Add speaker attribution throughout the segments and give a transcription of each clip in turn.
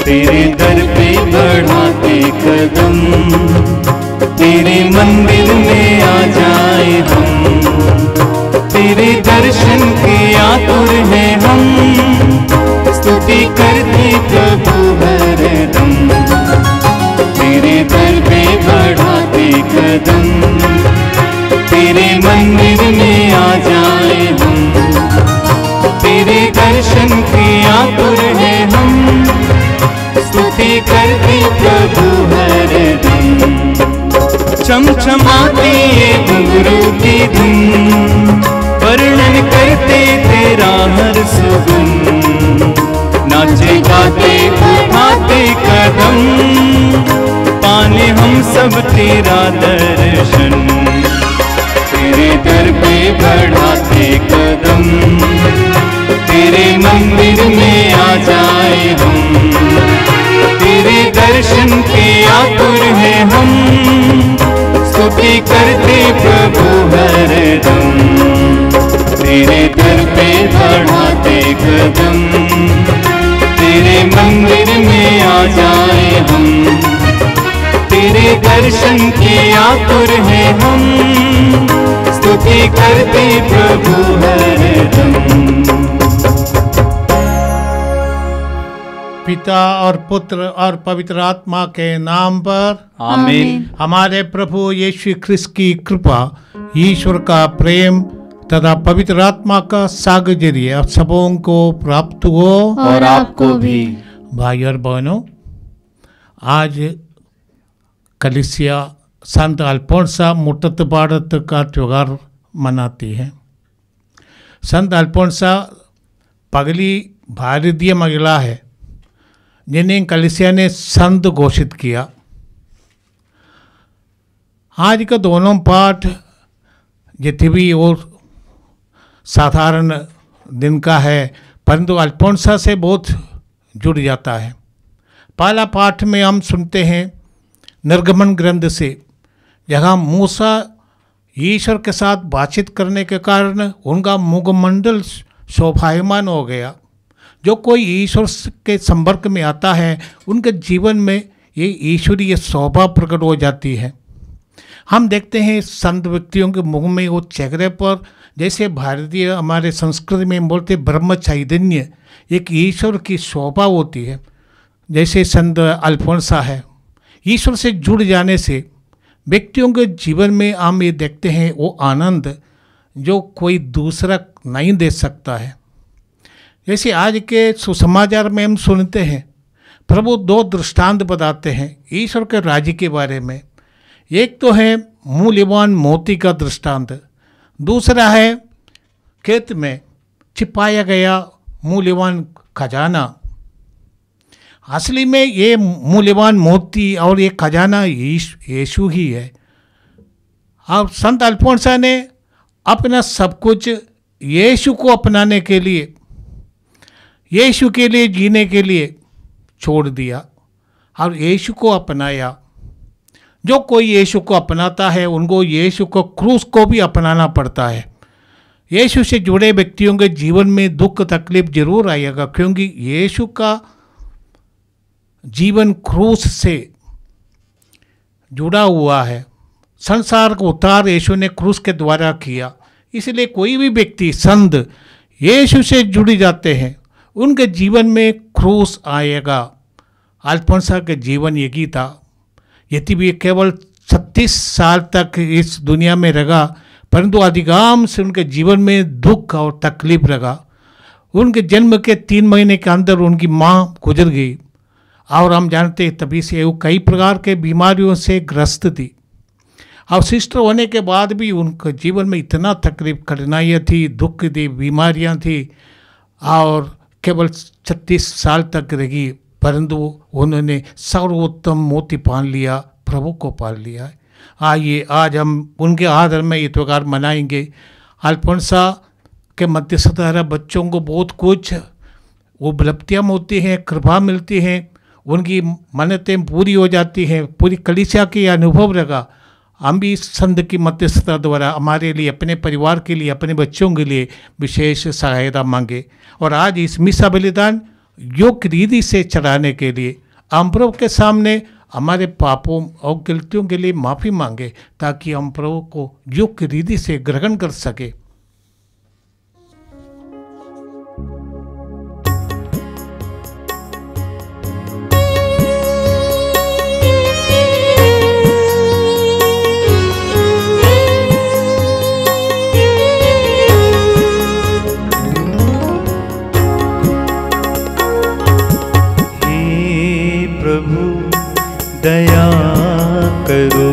Speaker 1: तेरे दर पे बढ़ाते कदम, तेरे मंदिर में आ जाए हम, तेरे दर्शन के आतुर हैं हम, स्तुति करते प्रभु हरदम। तेरे दर पे बढ़ाते कदम, तेरे मंदिर में आ जाए हम, तेरे दर्शन के आतुर हैं हम, स्तुति करते प्रभु हरदम। चमचमाती ये घुंघरू की धुन, वर्णन करते तेरा हर सुगुन, नाचे गाते उठाते कदम, पाने हम सब तेरा दर्शन। तेरे दर पे बढ़ाते कदम, तेरे मंदिर में आ जाए हम, तेरे दर्शन के आतुर हैं हम, स्तुति करते प्रभु हरदम। तेरे दर पे बढ़ाते कदम, तेरे मंदिर में आ जाए हम, तेरे दर्शन के आतुर हैं हम, स्तुति करते प्रभु हरदम।
Speaker 2: पिता और पुत्र और पवित्र आत्मा के नाम पर
Speaker 1: आमीन।
Speaker 2: हमारे प्रभु यीशु ख्रिस्त की कृपा, ईश्वर का प्रेम तथा पवित्र आत्मा का सागजर्य आप सबों को प्राप्त हो
Speaker 1: और आपको भी।
Speaker 2: भाई और बहनों, आज कलीसिया संत अल्फोंसा मुट्टत भारत का त्योहार मनाती है। संत अल्फोंसा पगली भारतीय महिला है जिन्हें कलीसिया ने संत घोषित किया। आज का दोनों पाठ जितनी भी और साधारण दिन का है, परंतु अल्फोंसा से बहुत जुड़ जाता है। पहला पाठ में हम सुनते हैं निर्गमन ग्रंथ से, जहाँ मूसा ईश्वर के साथ बातचीत करने के कारण उनका मुखमंडल शोभायमान हो गया। जो कोई ईश्वर के संपर्क में आता है उनके जीवन में ये ईश्वरीय शोभा प्रकट हो जाती है। हम देखते हैं संत व्यक्तियों के मुख में वो चेहरे पर, जैसे भारतीय हमारे संस्कृति में बोलते ब्रह्म चैतन्य, एक ईश्वर की शोभा होती है। जैसे संत अल्फोंसा है, ईश्वर से जुड़ जाने से व्यक्तियों के जीवन में हम ये देखते हैं वो आनंद जो कोई दूसरा नहीं दे सकता है। जैसे आज के सुसमाचार में हम सुनते हैं, प्रभु दो दृष्टांत बताते हैं ईश्वर के राज्य के बारे में। एक तो है मूल्यवान मोती का दृष्टांत, दूसरा है खेत में छिपाया गया मूल्यवान खजाना। असली में ये मूल्यवान मोती और ये खजाना यीशु ही है। अब संत अल्फोंसा ने अपना सब कुछ यीशु को अपनाने के लिए, यीशु के लिए जीने के लिए छोड़ दिया और यीशु को अपनाया। जो कोई यीशु को अपनाता है उनको यीशु को क्रूस को भी अपनाना पड़ता है। यीशु से जुड़े व्यक्तियों के जीवन में दुख तकलीफ जरूर आएगा, क्योंकि यीशु का जीवन क्रूस से जुड़ा हुआ है। संसार का उद्धार यीशु ने क्रूस के द्वारा किया। इसलिए कोई भी व्यक्ति संत यीशु से जुड़ जाते हैं उनके जीवन में क्रूस आएगा। अल्फोंसा के जीवन यही था। यदि भी केवल 36 साल तक इस दुनिया में रहा, परंतु अधिकांश उनके जीवन में दुख और तकलीफ रहा। उनके जन्म के 3 महीने के अंदर उनकी माँ गुजर गई और हम जानते हैं तभी से वो कई प्रकार के बीमारियों से ग्रस्त थी। और सिस्टर होने के बाद भी उनके जीवन में इतना तकलीफ, कठिनाइयाँ थी, दुख थी, बीमारियाँ थी और केवल 36 साल तक रही, परंतु उन्होंने सर्वोत्तम मोती पान लिया, प्रभु को पाल लिया। आइए आज हम उनके आदर में ये त्योहार मनाएंगे। अल्फोंसा के मध्यस्थता बच्चों को बहुत कुछ उपलब्धियाँ होती हैं, कृपा मिलती हैं, उनकी मन्नतें पूरी हो जाती हैं। पूरी कलीसिया की अनुभव रहा हम भी इस संघ की मध्यस्थता द्वारा हमारे लिए, अपने परिवार के लिए, अपने बच्चों के लिए विशेष सहायता मांगे। और आज इस मिसा बलिदान योग्य रीति से चढ़ाने के लिए हम प्रभु के सामने हमारे पापों और गलतियों के लिए माफ़ी मांगे, ताकि हम प्रभु को योग्य रीति से ग्रहण कर सके।
Speaker 1: दया करो,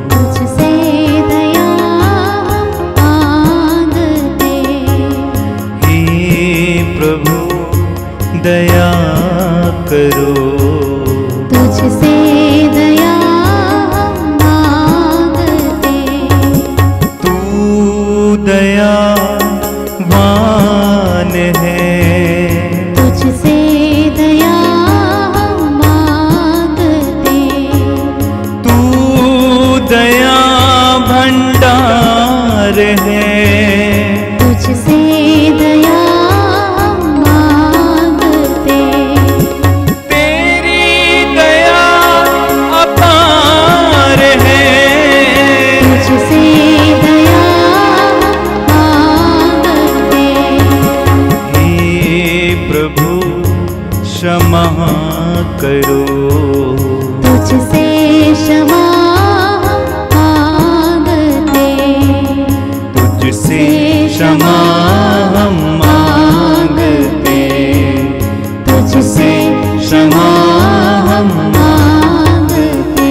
Speaker 3: तुझसे दया मांगते।
Speaker 1: हे प्रभु दया करो,
Speaker 3: तुझसे दया मांगते।
Speaker 1: तू दयावान है,
Speaker 3: तुझसे दया
Speaker 1: दया भंडार है,
Speaker 3: तुझसे दया मांगते।
Speaker 1: तेरी दया अपार है,
Speaker 3: तुझसे दया मांगते।
Speaker 1: हे प्रभु क्षमा करो,
Speaker 3: तुझसे क्षमा
Speaker 1: क्षमा हम मांगते,
Speaker 3: तुझसे
Speaker 1: क्षमा हम मांगते।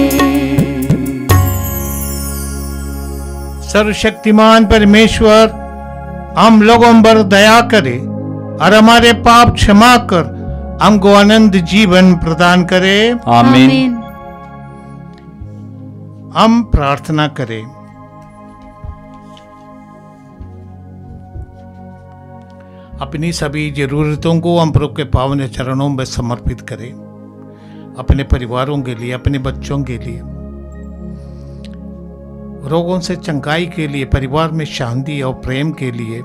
Speaker 2: सर्वशक्तिमान परमेश्वर हम लोगों पर दया करे और हमारे पाप क्षमा कर हमको आनंद जीवन प्रदान करे।
Speaker 1: आमीन।
Speaker 2: हम प्रार्थना करें। अपनी सभी जरूरतों को हम प्रभु के पावन चरणों में समर्पित करें, अपने परिवारों के लिए, अपने बच्चों के लिए, रोगों से चंगाई के लिए, परिवार में शांति और प्रेम के लिए,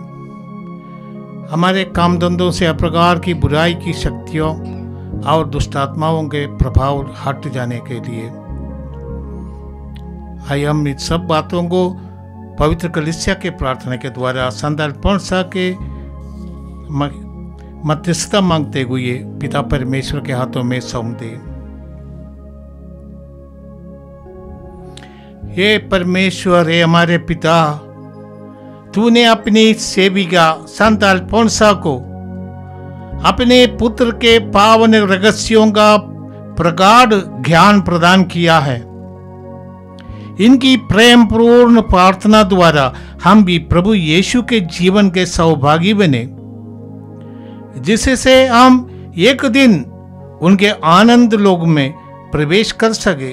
Speaker 2: हमारे काम धंधों से हर प्रकार की बुराई की शक्तियों और दुष्टात्माओं के प्रभाव हट जाने के लिए। आइए हम इन सब बातों को पवित्र कलीसिया के प्रार्थना के द्वारा संत अल्फोंसा के मध्यस्थता मांगते हुए पिता परमेश्वर के हाथों में सौंप दे। हे परमेश्वर, हे हमारे पिता, तूने अपनी सेविका संत अल्फोंसा को अपने पुत्र के पावन रहस्यों का प्रगाढ़ ज्ञान प्रदान किया है। इनकी प्रेम पूर्ण प्रार्थना द्वारा हम भी प्रभु यीशु के जीवन के सौभागी बने, जिससे हम एक दिन उनके आनंद लोक में प्रवेश कर सके।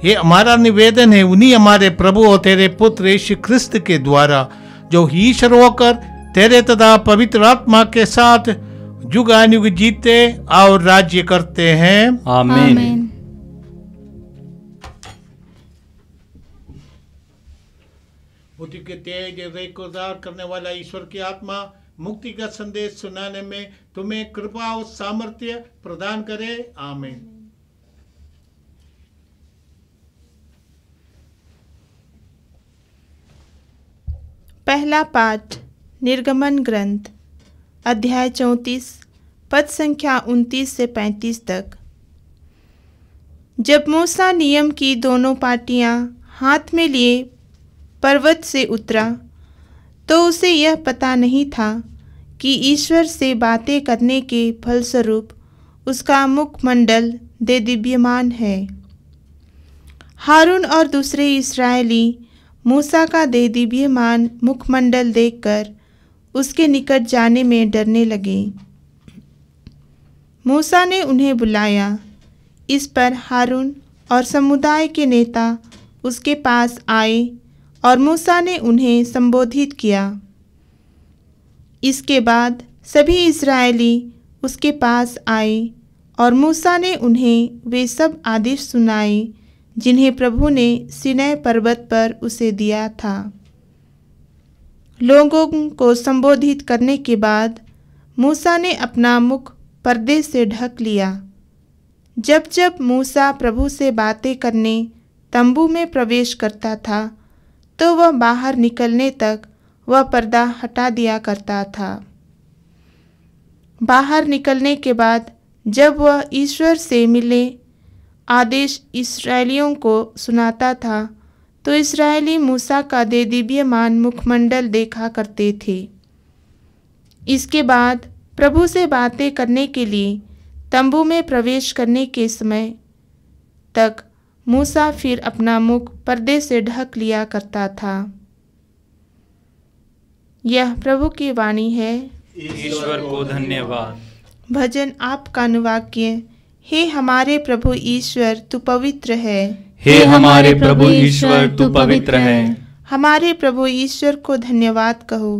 Speaker 2: ये हमारा निवेदन है उन्हीं हमारे प्रभु और तेरे पुत्र यीशु क्रिस्त के द्वारा, जो ईश्वर होकर तेरे तथा पवित्र आत्मा के साथ जुगानुग जीते और राज्य करते हैं।
Speaker 1: आमीन।
Speaker 2: बुद्धि के तेज रेकोदार करने वाला ईश्वर की आत्मा मुक्ति का संदेश सुनाने में तुम्हें कृपा और सामर्थ्य प्रदान करे। आमीन।
Speaker 4: पहला पाठ निर्गमन ग्रंथ अध्याय 34 पद संख्या 29 से 35 तक। जब मूसा नियम की दोनों पाटियां हाथ में लिए पर्वत से उतरा, तो उसे यह पता नहीं था कि ईश्वर से बातें करने के फलस्वरूप उसका मुखमंडल देदीप्यमान है। हारून और दूसरे इस्राएली मूसा का देदीप्यमान मुखमंडल देखकर उसके निकट जाने में डरने लगे। मूसा ने उन्हें बुलाया। इस पर हारून और समुदाय के नेता उसके पास आए और मूसा ने उन्हें संबोधित किया। इसके बाद सभी इस्राएली उसके पास आए और मूसा ने उन्हें वे सब आदेश सुनाए जिन्हें प्रभु ने सीनै पर्वत पर उसे दिया था। लोगों को संबोधित करने के बाद मूसा ने अपना मुख पर्दे से ढक लिया। जब जब मूसा प्रभु से बातें करने तंबू में प्रवेश करता था तो वह बाहर निकलने तक वह पर्दा हटा दिया करता था। बाहर निकलने के बाद जब वह ईश्वर से मिले आदेश इस्राएलियों को सुनाता था तो इस्राएली मूसा का देदीप्यमान मुखमंडल देखा करते थे। इसके बाद प्रभु से बातें करने के लिए तंबू में प्रवेश करने के समय तक मूसा फिर अपना मुख पर्दे से ढक लिया करता था। यह प्रभु की वाणी है।
Speaker 1: ईश्वर को धन्यवाद।
Speaker 4: भजन आपका अनुवाक्य। हे हमारे प्रभु ईश्वर तू पवित्र है।
Speaker 1: हे हमारे प्रभु ईश्वर तू पवित्र है।
Speaker 4: हमारे प्रभु ईश्वर को धन्यवाद कहो।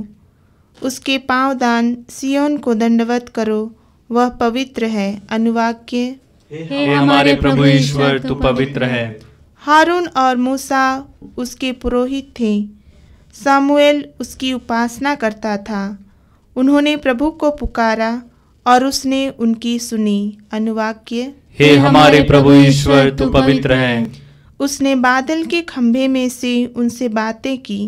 Speaker 4: उसके पांवदान सियोन को दंडवत करो, वह पवित्र है। अनुवाक्य।
Speaker 1: हे हमारे प्रभु ईश्वर तू पवित्र है।
Speaker 4: हारून और मूसा उसके पुरोहित थे। सामुएल उसकी उपासना करता था। उन्होंने प्रभु को पुकारा और उसने उनकी सुनी। अनुवाक्य।
Speaker 1: हे हमारे प्रभु ईश्वर तू पवित्र है।
Speaker 4: उसने बादल के खंभे में से उनसे बातें की।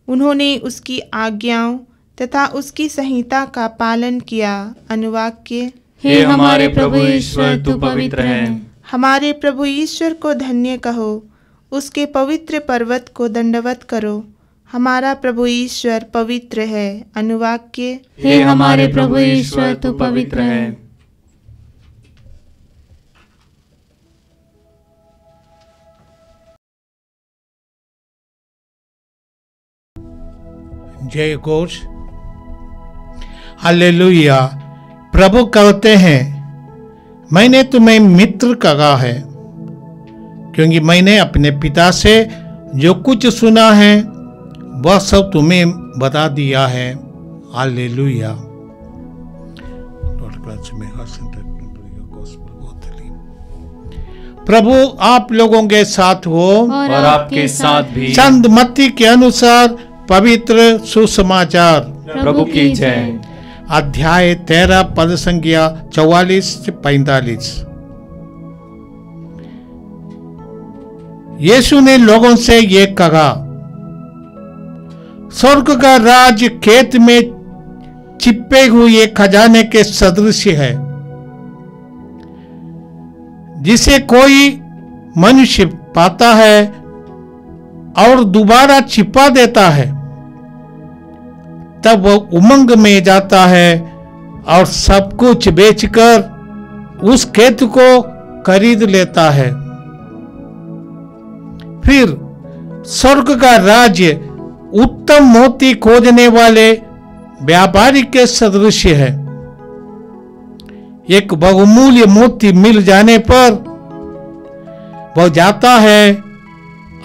Speaker 4: उन्होंने उसकी आज्ञाओं तथा उसकी संहिता का पालन किया। अनुवाक्य।
Speaker 1: हे हमारे प्रभु ईश्वर तू पवित्र है।
Speaker 4: हमारे प्रभु ईश्वर को धन्य कहो। उसके पवित्र पर्वत को दंडवत करो। हमारा प्रभु ईश्वर पवित्र है। अनुवाक्य।
Speaker 1: हे हमारे प्रभु ईश्वर तू पवित्र है।
Speaker 2: जय घोष। हालेलुया। प्रभु कहते हैं मैंने तुम्हें मित्र कहा है क्योंकि मैंने अपने पिता से जो कुछ सुना है वह सब तुम्हें बता दिया है। हालेलुया। प्रभु आप लोगों के साथ हो
Speaker 1: और आपके साथ भी।
Speaker 2: संत मत्ती के अनुसार पवित्र सुसमाचार।
Speaker 1: प्रभु की जय।
Speaker 2: अध्याय 13 पद संख्या 44 से 45। यीशु ने लोगों से ये कहा, स्वर्ग का राज खेत में छिपे हुए खजाने के सदृश है जिसे कोई मनुष्य पाता है और दोबारा छिपा देता है। तब वह उमंग में जाता है और सब कुछ बेचकर उस खेत को खरीद लेता है। फिर स्वर्ग का राज्य उत्तम मोती खोजने वाले व्यापारी के सदृश है। एक बहुमूल्य मोती मिल जाने पर वह जाता है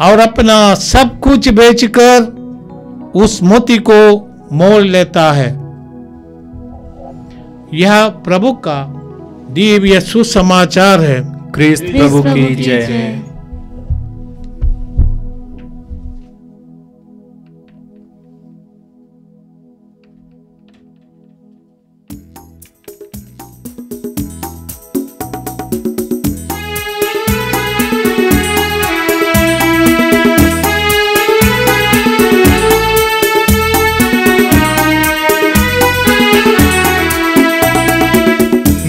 Speaker 2: और अपना सब कुछ बेचकर उस मोती को मोल लेता है। यह प्रभु का दिव्य सुसमाचार है।
Speaker 1: क्रिस्त प्रभु की जय।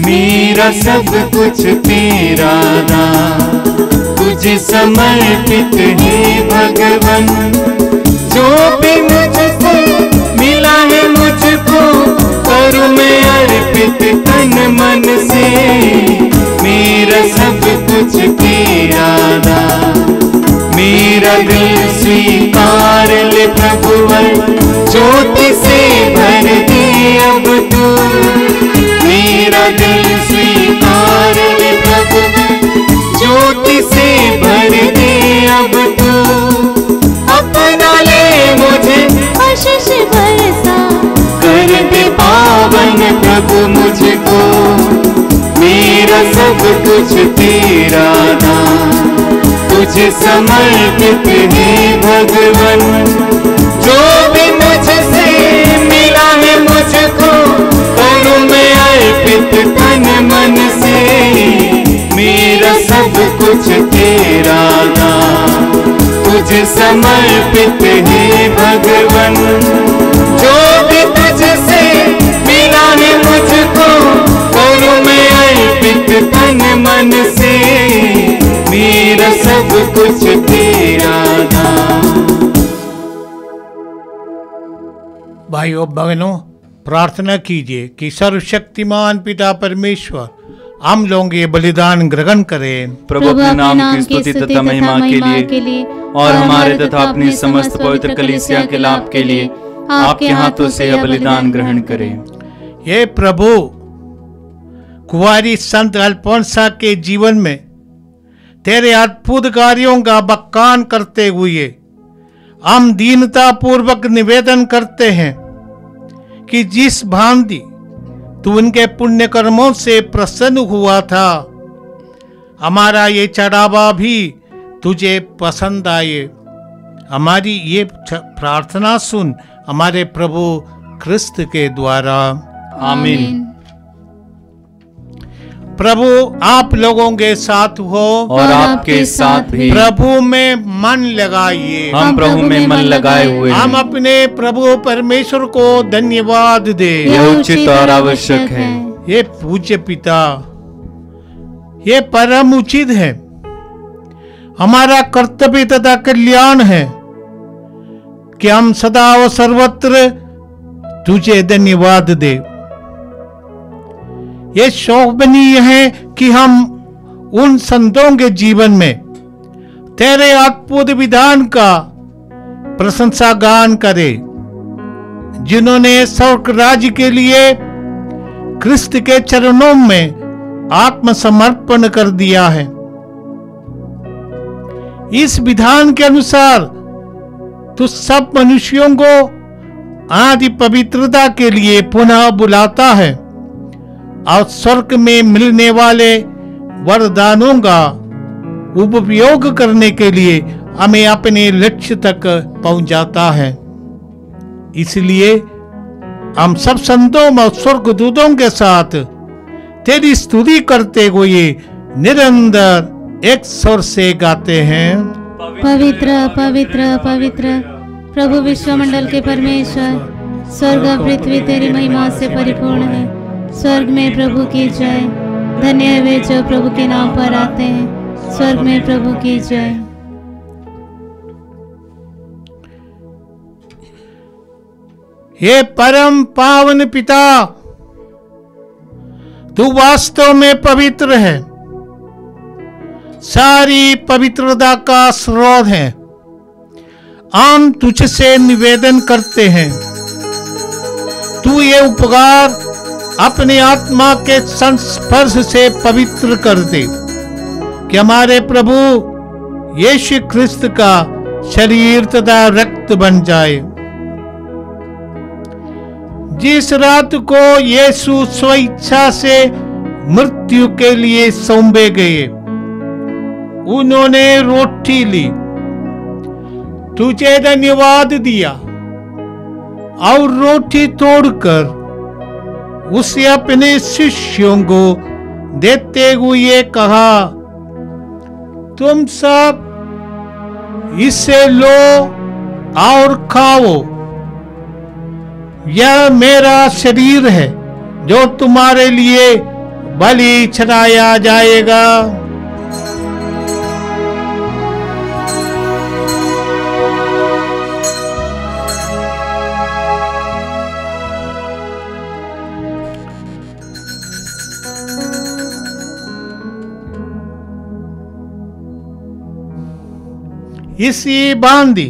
Speaker 1: मेरा सब कुछ तेरा ना तुझे समर्पित है भगवन। जो भी मुझसे मिला है मुझको करूँ मैं अर्पित तन मन से। मेरा सब कुछ तेरा ना मेरा दिल स्वीकार ले प्रभुवर। ज्योति से भर दे अब तू मेरा दिल स्वीकार ले प्रभु। ज्योति से भर दे अब तू अपना ले मुझे।
Speaker 3: आशीष बरसा
Speaker 1: कर दे पावन प्रभु मुझको। मेरा सब कुछ तेरा ना तुझे समर्पित है भगवन। जो भी मुझसे मिला है मुझको करूं मैं अर्पित तन मन से। मेरा सब कुछ तेरा दान तुझे समर्पित है भगवन। जो भी तुझसे मिला है मुझको करूं मैं अर्पित तन मन से। मेरा सब कुछ तेरा दान।
Speaker 2: भाइयों बहनों, प्रार्थना कीजिए कि सर्वशक्तिमान पिता परमेश्वर हम लोग ये बलिदान ग्रहण करें।
Speaker 1: प्रभु अपने नाम की स्तुति तथा महिमा के लिए और हमारे तथा अपनी समस्त पवित्र कलीसिया के लाभ के लिए आपके हाथों से यह बलिदान ग्रहण करें।
Speaker 2: ये प्रभु, कुंवारी संत अल्फोंसा के जीवन में तेरे अद्भुत कार्यों का बखान करते हुए हम दीनता पूर्वक निवेदन करते हैं कि जिस भांति तू उनके पुण्य कर्मों से प्रसन्न हुआ था, हमारा ये चढ़ावा भी तुझे पसंद आए। हमारी ये प्रार्थना सुन हमारे प्रभु क्रिस्त के द्वारा,
Speaker 1: आमीन।
Speaker 2: प्रभु आप लोगों के साथ हो
Speaker 1: और आपके साथ भी।
Speaker 2: प्रभु में मन लगाइए।
Speaker 1: हम प्रभु में मन लगाए हुए
Speaker 2: हम
Speaker 1: हैं।
Speaker 2: अपने प्रभु परमेश्वर को धन्यवाद दे।
Speaker 1: यह उचित और आवश्यक है।
Speaker 2: ये पूज्य पिता, ये परम उचित है, हमारा कर्तव्य तथा कल्याण है कि हम सदा व सर्वत्र तुझे धन्यवाद दे। ये शोभनीय है कि हम उन संतों के जीवन में तेरे अद्भुत विधान का प्रशंसा गान करें, जिन्होंने स्वर्ग राज्य के लिए क्रिस्त के चरणों में आत्मसमर्पण कर दिया है। इस विधान के अनुसार तू सब मनुष्यों को आदि पवित्रता के लिए पुनः बुलाता है और स्वर्ग में मिलने वाले वरदानों का उपयोग करने के लिए हमें अपने लक्ष्य तक पहुंचाता है। इसलिए हम सब संतों और स्वर्गदूतों के साथ तेरी स्तुति करते हुए निरंतर एक स्वर से गाते हैं,
Speaker 3: पवित्र पवित्र पवित्र प्रभु विश्वमंडल के परमेश्वर, स्वर्ग और पृथ्वी तेरी महिमा से परिपूर्ण है। स्वर्ग में प्रभु की जय। धन्य है वे जो प्रभु के नाम पर आते हैं। स्वर्ग में प्रभु की जय।
Speaker 2: हे परम पावन पिता, तू वास्तव में पवित्र है, सारी पवित्रता का स्रोत है। हम तुझसे निवेदन करते हैं, तू ये उपकार अपने आत्मा के संस्पर्श से पवित्र कर दे कि हमारे प्रभु यीशु क्रिस्त का शरीर तथा रक्त बन जाए। जिस रात को यीशु स्वेच्छा से मृत्यु के लिए सौंपे गए, उन्होंने रोटी ली, तुझे धन्यवाद दिया और रोटी तोड़कर उसे अपने शिष्यों को देते हुए कहा, तुम सब इसे लो और खाओ, यह मेरा शरीर है जो तुम्हारे लिए बलि चढ़ाया जाएगा। इसी भांति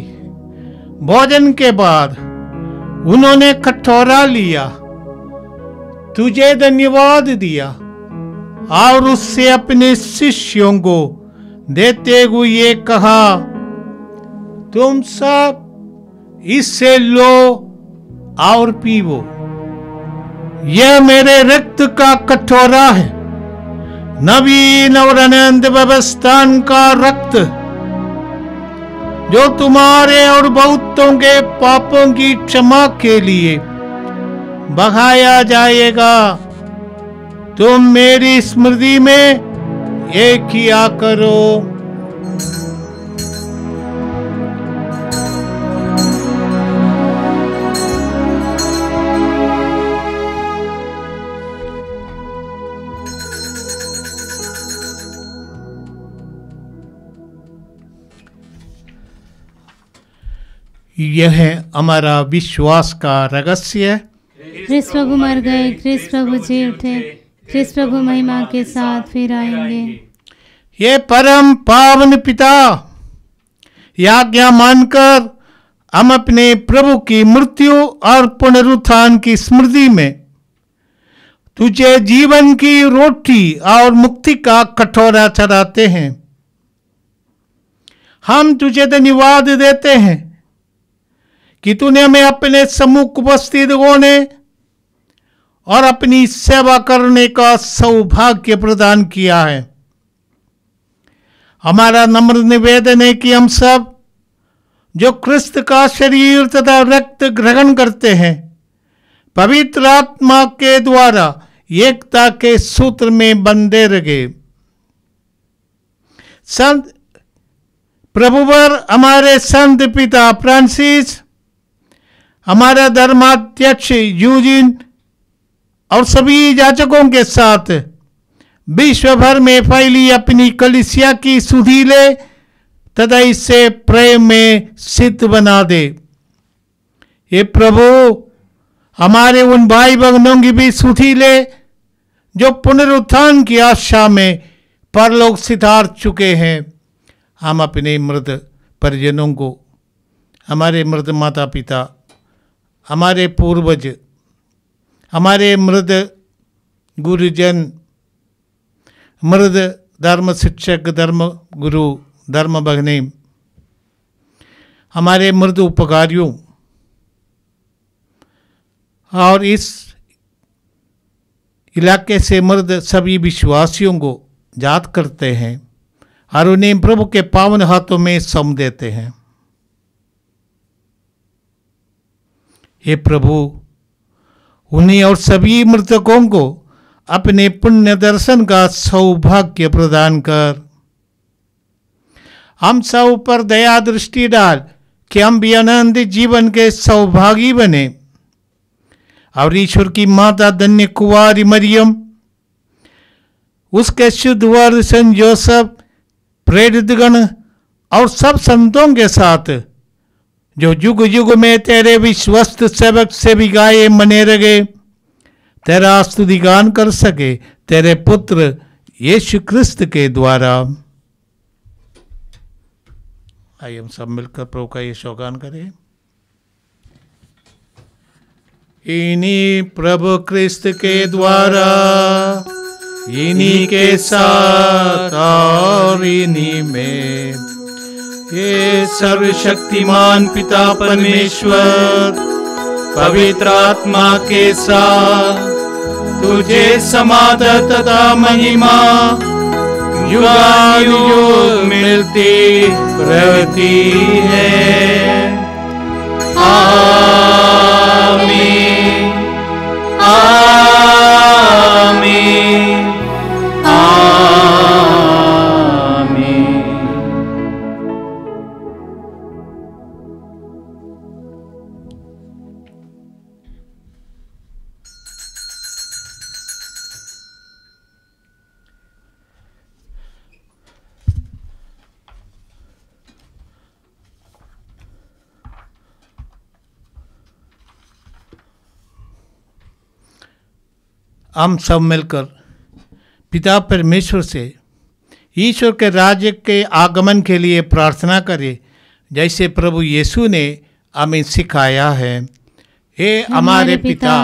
Speaker 2: भोजन के बाद उन्होंने कटोरा लिया, तुझे धन्यवाद दिया और उससे अपने शिष्यों को देते हुए कहा, तुम सब इससे लो और पीवो, यह मेरे रक्त का कटोरा है, नवीन और अनंत व्यवस्था का रक्त जो तुम्हारे और बहुतों के पापों की क्षमा के लिए बहाया जाएगा। तुम मेरी स्मृति में ये किया करो। यह है हमारा विश्वास का रहस्य।
Speaker 3: ख्रिस्त प्रभु मर गए, ख्रिस्त प्रभु जी उठे, ख्रिस्त प्रभु महिमा के साथ फिर आएंगे।
Speaker 2: ये परम पावन पिता, यह आज्ञा मानकर हम अपने प्रभु की मृत्यु और पुनरुत्थान की स्मृति में तुझे जीवन की रोटी और मुक्ति का कटोरा चढ़ाते हैं। हम तुझे धन्यवाद देते हैं कि तूने हमें अपने सम्मुख उपस्थित होने और अपनी सेवा करने का सौभाग्य प्रदान किया है। हमारा नम्र निवेदन है कि हम सब जो क्रिस्त का शरीर तथा रक्त ग्रहण करते हैं, पवित्र आत्मा के द्वारा एकता के सूत्र में बंधे रहे। संत प्रभुवर हमारे संत पिता फ्रांसिस, हमारा धर्माध्यक्ष यूजिन और सभी याजकों के साथ विश्व भर में फैली अपनी कलीसिया की सुधि ले तथा इसे प्रेम में सिद्ध बना दे। ये प्रभु हमारे उन भाई बहनों की भी सुधि ले जो पुनरुत्थान की आशा में परलोक सिधार चुके हैं। हम अपने मृत परिजनों को, हमारे मृत माता पिता, हमारे पूर्वज, हमारे मृत गुरुजन, मृत धर्म शिक्षक, धर्म गुरु, धर्म भगने, हमारे मृत उपकारियों और इस इलाके से मृत सभी विश्वासियों को याद करते हैं और उन्हें प्रभु के पावन हाथों में सौंप देते हैं। हे प्रभु, उन्हें और सभी मृतकों को अपने पुण्य दर्शन का सौभाग्य प्रदान कर। हम सब पर दया दृष्टि डाल कि हम भी आनंदित जीवन के सौभागी बने और ईश्वर की माता धन्य कुंवारी मरियम, उसके शुद्ध वर संत जोसेफ, प्रेरितगण और सब संतों के साथ जो युग युग में तेरे विश्वस्त सेवक से भी गाये मने रहे, तेरा स्तुति गान कर सके तेरे पुत्र यीशु क्रिस्त के द्वारा। आइए हम सब मिलकर प्रभु का ये शोगान करें। इन्हीं प्रभु क्रिस्त के द्वारा, इन्हीं के साथ और इन्हीं में ये सर्वशक्तिमान पिता परमेश्वर पवित्र आत्मा के साथ तुझे समाधि तथा महिमा युगानुयुग मिलती रहती है। आमीन, आमीन, आमीन। हम सब मिलकर पिता परमेश्वर से ईश्वर के राज्य के आगमन के लिए प्रार्थना करें, जैसे प्रभु यीशु ने हमें सिखाया है। हे हमारे पिता,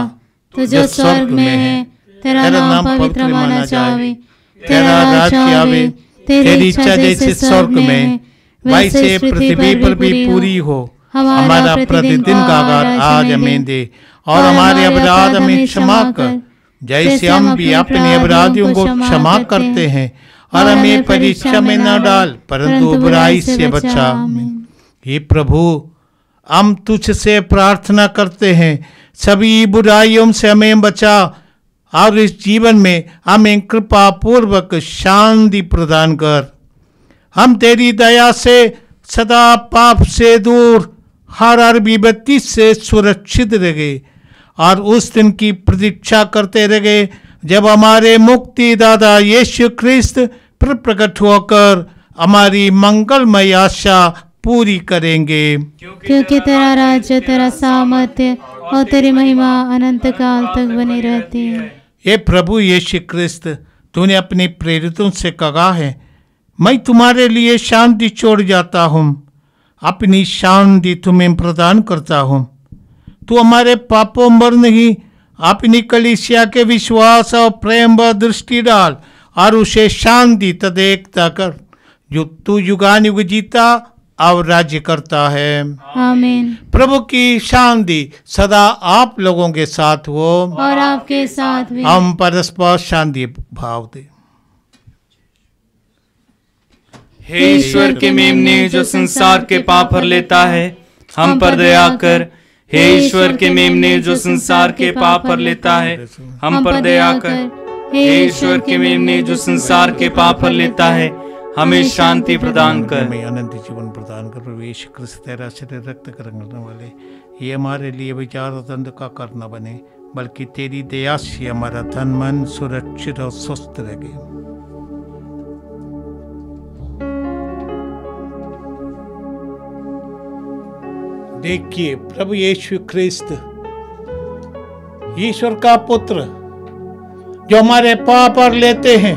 Speaker 3: तू जो स्वर्ग में है, तेरा नाम पवित्र माना जावे, तेरा राज्य आवे, तेरी इच्छा जैसे स्वर्ग में वैसे पृथ्वी पर भी पूरी हो। हमारा प्रतिदिन का आहार आज हमें दे और हमारे अपराध हमें क्षमा कर, जैसे हम भी अपने अपराधियों को क्षमा करते हैं, और हमें परीक्षा में न डाल परंतु बुराई से बचा।
Speaker 2: हे प्रभु, हम तुझसे प्रार्थना करते हैं, सभी बुराइयों से हमें बचा और इस जीवन में हमें कृपा पूर्वक शांति प्रदान कर। हम तेरी दया से सदा पाप से दूर, हर विपत्ति से सुरक्षित रहे और उस दिन की प्रतीक्षा करते रहे जब हमारे मुक्तिदाता यीशु ख्रिस्त प्रकट होकर हमारी मंगलमय आशा पूरी करेंगे।
Speaker 3: क्योंकि तेरा राज्य, तेरा सामर्थ्य और तेरी महिमा अनंत काल तक बनी रहती है।
Speaker 2: हे प्रभु यीशु ख्रिस्त, तूने अपने प्रेरितों से कहा है, मैं तुम्हारे लिए शांति छोड़ जाता हूँ, अपनी शांति तुम्हें प्रदान करता हूँ। तू हमारे पापों पर नहीं, अपनी कलीसिया के विश्वास और प्रेम पर दृष्टि डाल और उसे शांति तथा एकता कर, जो तू युगानुयुग जीता और राज्य करता है।
Speaker 3: आमीन।
Speaker 2: प्रभु की शांति सदा आप लोगों के साथ हो
Speaker 3: और आपके साथ भी।
Speaker 2: हम परस्पर शांति भाव दे।
Speaker 1: हे ईश्वर के मेमने जो संसार के पाप हर लेता है, हम पर दया कर। हे ईश्वर के मेमने जो संसार के पाप हर लेता है, हम पर दया कर। हे ईश्वर के मेमने जो संसार के पाप हर लेता है, हमें शांति प्रदान कर।
Speaker 2: हमें अनंत जीवन प्रदान कर। प्रभु यीशु ख्रिस्त तेरा शरीर रक्त करने वाले, ये हमारे लिए विचार और दंड का करना बने, बल्कि तेरी दया से हमारा तन मन सुरक्षित और स्वस्थ रहे। देखिए, प्रभु यीशु ख्रिस्त ईश्वर का पुत्र जो हमारे पाप और लेते हैं,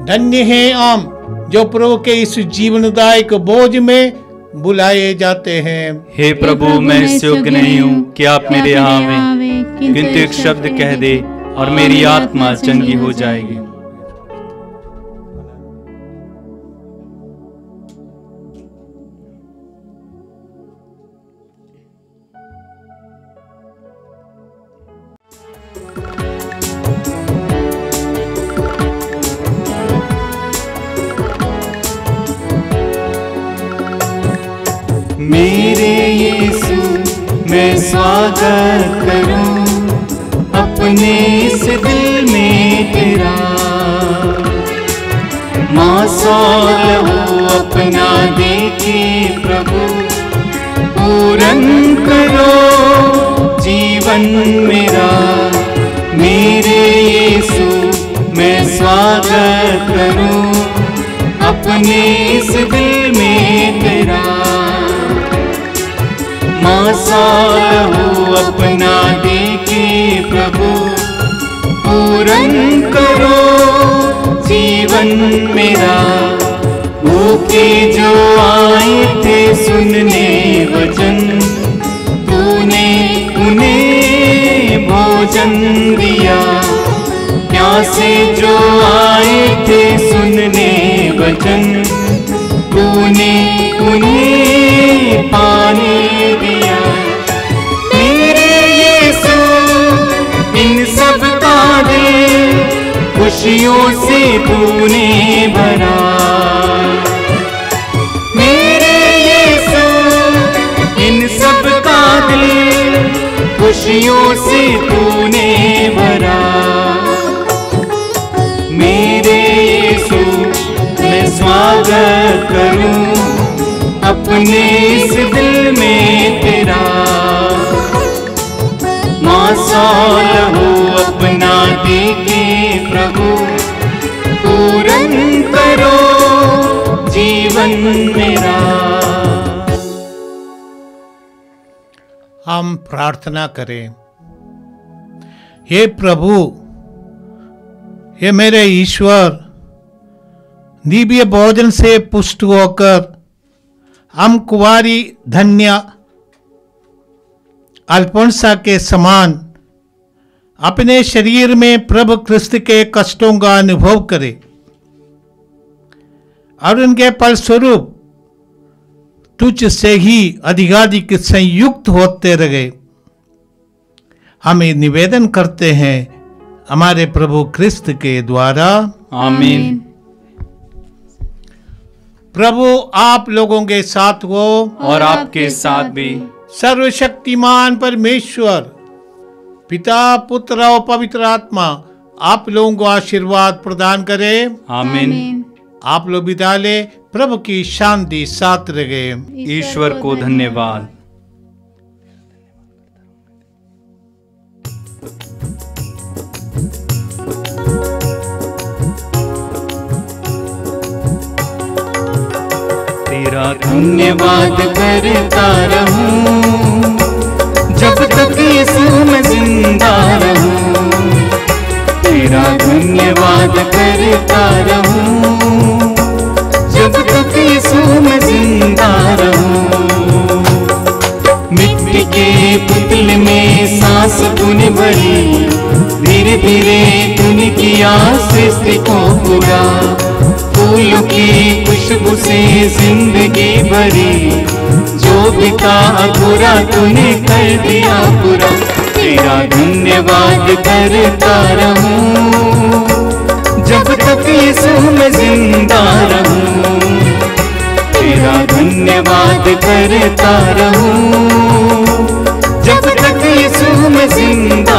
Speaker 2: धन्य हैं हम जो प्रभु के इस जीवनदायक बोझ में बुलाए जाते हैं।
Speaker 1: हे प्रभु, मैं इस योग्य नहीं हूँ कि आप मेरे यहाँ आवें, किंतु एक शब्द कह दे और मेरी आत्मा चंगी हो जाएगी।
Speaker 5: मेरे यीशु मैं स्वागत करूं अपने इस दिल में तेरा, मासूल हो अपना देके प्रभु, पूरन करो जीवन मेरा। मेरे यीशु मैं स्वागत करूं अपने इस दिल में तेरा, मासूल हो अपना देके प्रभु, पूरन करो जीवन मेरा। भूखे जो आए थे सुनने वचन, तूने उन्हें भोजन दिया। प्यासे जो आए थे सुनने वचन, तूने उन्हें पानी दिया। मेरे यीशु इन सब का दिल खुशियों से तूने भरा। मेरे यीशु इन सब का दिल खुशियों से तूने भरा। मेरे यीशु मैं स्वागत करूं अपने इस दिल में तेरा, मासूल हो अपना देके प्रभु, पूरन करो जीवन मेरा।
Speaker 2: हम प्रार्थना करें। हे प्रभु, हे मेरे ईश्वर, दिव्य भोजन से पुष्ट होकर हम कुंवारी धन्य अल्फोंसा के समान अपने शरीर में प्रभु ख्रिस्त के कष्टों का अनुभव करें और उनके फलस्वरूप तुझ से ही अधिकाधिक संयुक्त होते रहे। हम निवेदन करते हैं हमारे प्रभु ख्रिस्त के द्वारा।
Speaker 1: आमीन।
Speaker 2: प्रभु आप लोगों के साथ हो
Speaker 1: और आपके साथ भी।
Speaker 2: सर्वशक्तिमान परमेश्वर पिता, पुत्र और पवित्र आत्मा आप लोगों को आशीर्वाद प्रदान करे।
Speaker 1: आमीन।
Speaker 2: आप लोग विदा ले, प्रभु की शांति साथ रहे।
Speaker 1: ईश्वर को धन्यवाद।
Speaker 5: तेरा धन्यवाद करता रहूं जब तक यीशु मैं जिंदा रहूं। तेरा धन्यवाद करता रहूं जब तक यीशु मैं जिंदा रहूं। मिट्टी के पुतले में सांस तूने भरी, धीरे धीरे तूने किया सृष्टि को पूरा। फूलों की खुशबू से जिंदगी भरी, जो भी था अधूरा तूने कर दिया पूरा। तेरा धन्यवाद करता रहूं जब तक यीशु मैं जिंदा रहूं। तेरा धन्यवाद करता रहूं जब तक यीशु मैं जिंदा